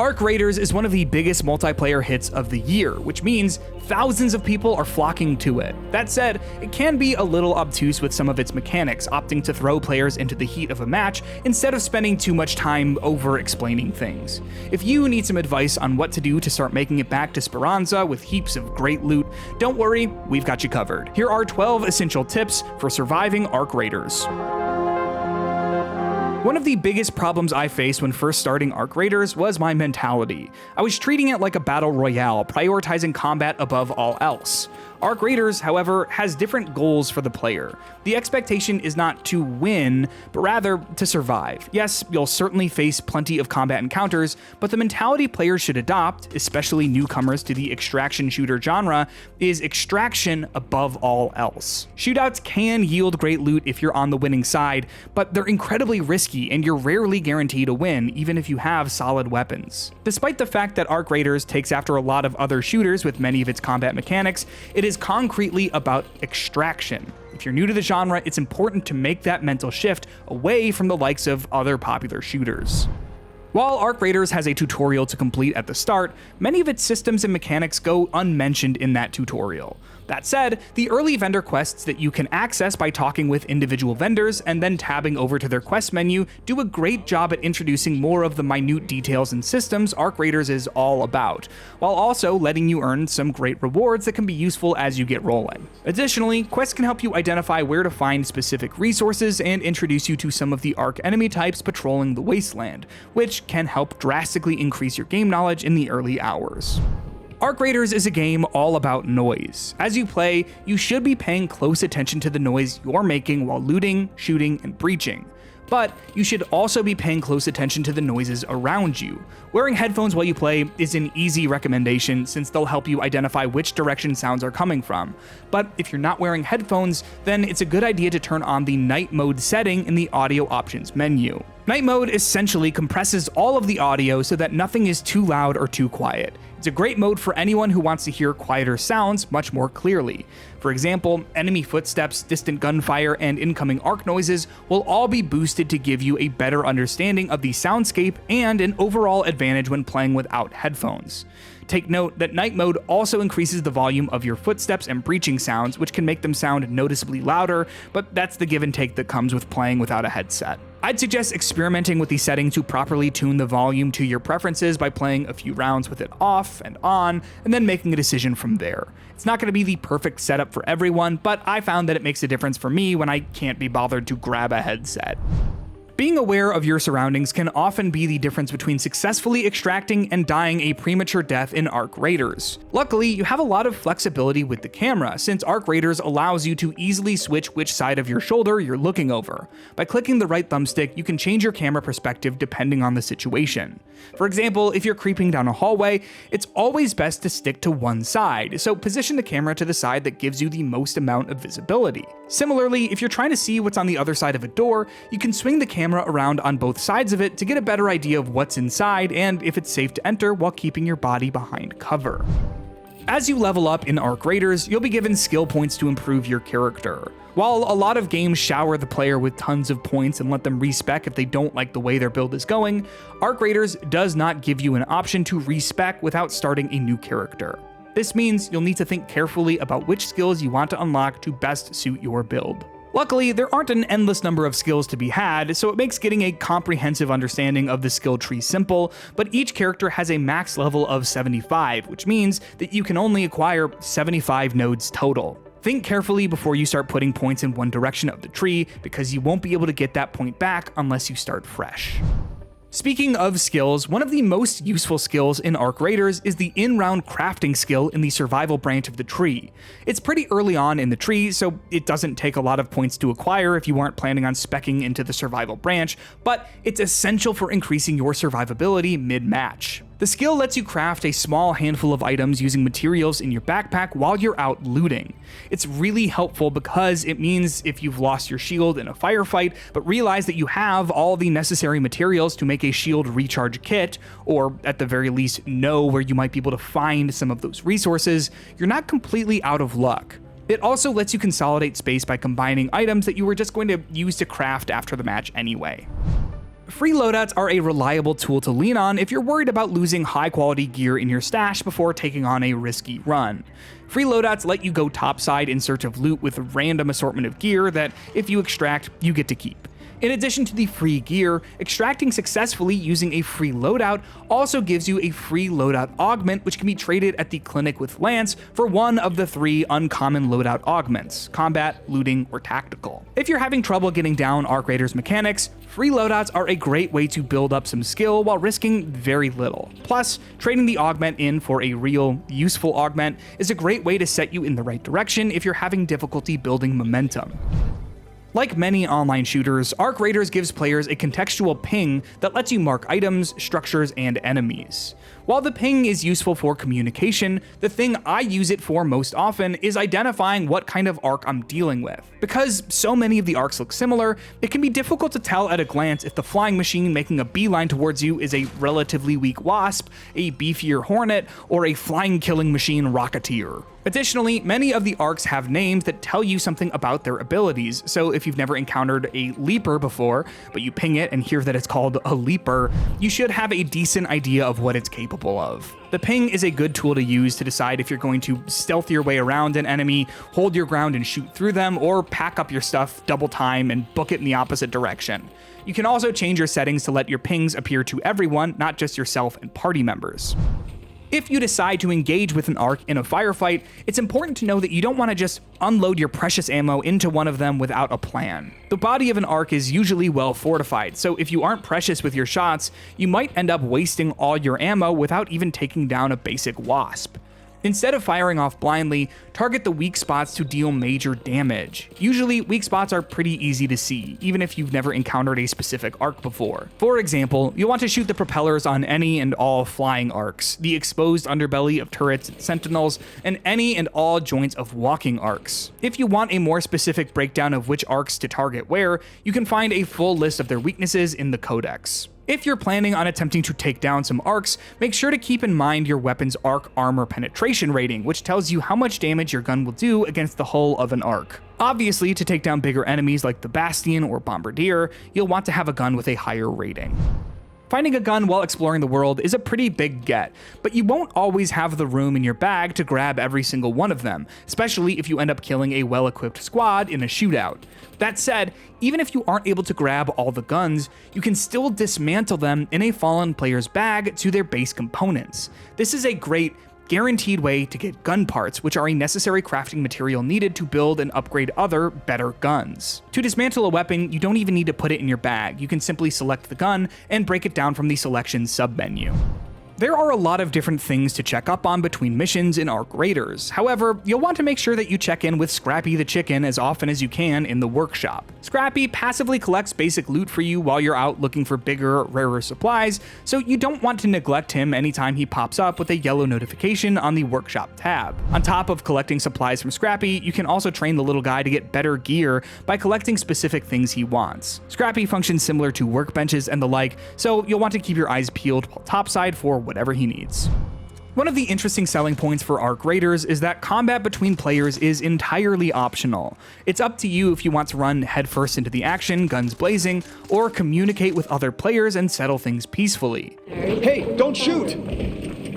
Arc Raiders is one of the biggest multiplayer hits of the year, which means thousands of people are flocking to it. That said, it can be a little obtuse with some of its mechanics, opting to throw players into the heat of a match instead of spending too much time over-explaining things. If you need some advice on what to do to start making it back to Speranza with heaps of great loot, don't worry, we've got you covered. Here are 12 essential tips for surviving Arc Raiders. One of the biggest problems I faced when first starting Arc Raiders was my mentality. I was treating it like a battle royale, prioritizing combat above all else. Arc Raiders, however, has different goals for the player. The expectation is not to win, but rather to survive. Yes, you'll certainly face plenty of combat encounters, but the mentality players should adopt, especially newcomers to the extraction shooter genre, is extraction above all else. Shootouts can yield great loot if you're on the winning side, but they're incredibly risky and you're rarely guaranteed a win, even if you have solid weapons. Despite the fact that Arc Raiders takes after a lot of other shooters with many of its combat mechanics, it is concretely about extraction. If you're new to the genre, it's important to make that mental shift away from the likes of other popular shooters. While Arc Raiders has a tutorial to complete at the start, many of its systems and mechanics go unmentioned in that tutorial. That said, the early vendor quests that you can access by talking with individual vendors and then tabbing over to their quest menu do a great job at introducing more of the minute details and systems Arc Raiders is all about, while also letting you earn some great rewards that can be useful as you get rolling. Additionally, quests can help you identify where to find specific resources and introduce you to some of the Arc enemy types patrolling the wasteland, which can help drastically increase your game knowledge in the early hours. Arc Raiders is a game all about noise. As you play, you should be paying close attention to the noise you're making while looting, shooting, and breaching. But you should also be paying close attention to the noises around you. Wearing headphones while you play is an easy recommendation since they'll help you identify which direction sounds are coming from. But if you're not wearing headphones, then it's a good idea to turn on the night mode setting in the audio options menu. Night mode essentially compresses all of the audio so that nothing is too loud or too quiet. It's a great mode for anyone who wants to hear quieter sounds much more clearly. For example, enemy footsteps, distant gunfire, and incoming arc noises will all be boosted to give you a better understanding of the soundscape and an overall advantage when playing without headphones. Take note that night mode also increases the volume of your footsteps and breaching sounds, which can make them sound noticeably louder, but that's the give and take that comes with playing without a headset. I'd suggest experimenting with the setting to properly tune the volume to your preferences by playing a few rounds with it off and on, and then making a decision from there. It's not going to be the perfect setup for everyone, but I found that it makes a difference for me when I can't be bothered to grab a headset. Being aware of your surroundings can often be the difference between successfully extracting and dying a premature death in Arc Raiders. Luckily, you have a lot of flexibility with the camera, since Arc Raiders allows you to easily switch which side of your shoulder you're looking over. By clicking the right thumbstick, you can change your camera perspective depending on the situation. For example, if you're creeping down a hallway, it's always best to stick to one side, so position the camera to the side that gives you the most amount of visibility. Similarly, if you're trying to see what's on the other side of a door, you can swing the camera around on both sides of it to get a better idea of what's inside and if it's safe to enter while keeping your body behind cover. As you level up in Arc Raiders, you'll be given skill points to improve your character. While a lot of games shower the player with tons of points and let them respec if they don't like the way their build is going, Arc Raiders does not give you an option to respec without starting a new character. This means you'll need to think carefully about which skills you want to unlock to best suit your build. Luckily, there aren't an endless number of skills to be had, so it makes getting a comprehensive understanding of the skill tree simple, but each character has a max level of 75, which means that you can only acquire 75 nodes total. Think carefully before you start putting points in one direction of the tree, because you won't be able to get that point back unless you start fresh. Speaking of skills, one of the most useful skills in Arc Raiders is the in-round crafting skill in the survival branch of the tree. It's pretty early on in the tree, so it doesn't take a lot of points to acquire if you aren't planning on speccing into the survival branch, but it's essential for increasing your survivability mid-match. The skill lets you craft a small handful of items using materials in your backpack while you're out looting. It's really helpful because it means if you've lost your shield in a firefight, but realize that you have all the necessary materials to make a shield recharge kit, or at the very least know where you might be able to find some of those resources, you're not completely out of luck. It also lets you consolidate space by combining items that you were just going to use to craft after the match anyway. Free loadouts are a reliable tool to lean on if you're worried about losing high-quality gear in your stash before taking on a risky run. Free loadouts let you go topside in search of loot with a random assortment of gear that, if you extract, you get to keep. In addition to the free gear, extracting successfully using a free loadout also gives you a free loadout augment, which can be traded at the clinic with Lance for one of the 3 uncommon loadout augments: combat, looting, or tactical. If you're having trouble getting down Arc Raiders mechanics, free loadouts are a great way to build up some skill while risking very little. Plus, trading the augment in for a real, useful augment is a great way to set you in the right direction if you're having difficulty building momentum. Like many online shooters, Arc Raiders gives players a contextual ping that lets you mark items, structures, and enemies. While the ping is useful for communication, the thing I use it for most often is identifying what kind of arc I'm dealing with. Because so many of the arcs look similar, it can be difficult to tell at a glance if the flying machine making a beeline towards you is a relatively weak wasp, a beefier hornet, or a flying killing machine rocketeer. Additionally, many of the arcs have names that tell you something about their abilities, so if you've never encountered a leaper before, but you ping it and hear that it's called a leaper, you should have a decent idea of what it's capable of. The ping is a good tool to use to decide if you're going to stealth your way around an enemy, hold your ground and shoot through them, or pack up your stuff double time and book it in the opposite direction. You can also change your settings to let your pings appear to everyone, not just yourself and party members. If you decide to engage with an arc in a firefight, it's important to know that you don't want to just unload your precious ammo into one of them without a plan. The body of an arc is usually well fortified, so if you aren't precious with your shots, you might end up wasting all your ammo without even taking down a basic wasp. Instead of firing off blindly, target the weak spots to deal major damage. Usually, weak spots are pretty easy to see, even if you've never encountered a specific arc before. For example, you'll want to shoot the propellers on any and all flying arcs, the exposed underbelly of turrets and sentinels, and any and all joints of walking arcs. If you want a more specific breakdown of which arcs to target where, you can find a full list of their weaknesses in the codex. If you're planning on attempting to take down some arcs, make sure to keep in mind your weapon's arc armor penetration rating, which tells you how much damage your gun will do against the hull of an arc. Obviously, to take down bigger enemies like the Bastion or Bombardier, you'll want to have a gun with a higher rating. Finding a gun while exploring the world is a pretty big get, but you won't always have the room in your bag to grab every single one of them, especially if you end up killing a well-equipped squad in a shootout. That said, even if you aren't able to grab all the guns, you can still dismantle them in a fallen player's bag to their base components. This is a great, guaranteed way to get gun parts, which are a necessary crafting material needed to build and upgrade other, better guns. To dismantle a weapon, you don't even need to put it in your bag. You can simply select the gun and break it down from the selection submenu. There are a lot of different things to check up on between missions in Arc Raiders. However, you'll want to make sure that you check in with Scrappy the chicken as often as you can in the workshop. Scrappy passively collects basic loot for you while you're out looking for bigger, rarer supplies, so you don't want to neglect him anytime he pops up with a yellow notification on the workshop tab. On top of collecting supplies from Scrappy, you can also train the little guy to get better gear by collecting specific things he wants. Scrappy functions similar to workbenches and the like, so you'll want to keep your eyes peeled topside for whatever he needs. One of the interesting selling points for Arc Raiders is that combat between players is entirely optional. It's up to you if you want to run headfirst into the action, guns blazing, or communicate with other players and settle things peacefully. Hey, don't shoot!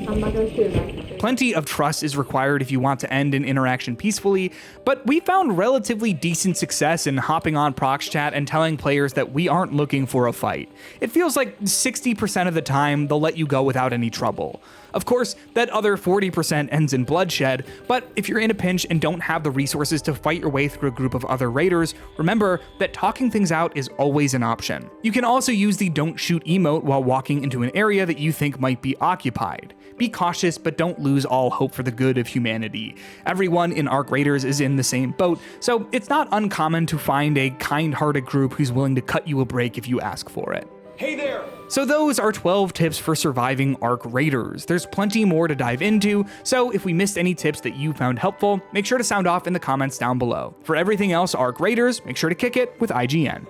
I'm not gonna shoot. Plenty of trust is required if you want to end an interaction peacefully, but we found relatively decent success in hopping on Prox chat and telling players that we aren't looking for a fight. It feels like 60% of the time they'll let you go without any trouble. Of course, that other 40% ends in bloodshed, but if you're in a pinch and don't have the resources to fight your way through a group of other raiders, remember that talking things out is always an option. You can also use the don't shoot emote while walking into an area that you think might be occupied. Be cautious, but don't lose all hope for the good of humanity. Everyone in Arc Raiders is in the same boat, so it's not uncommon to find a kind-hearted group who's willing to cut you a break if you ask for it. Hey there! So those are 12 tips for surviving Arc Raiders. There's plenty more to dive into, so if we missed any tips that you found helpful, make sure to sound off in the comments down below. For everything else Arc Raiders, make sure to kick it with IGN.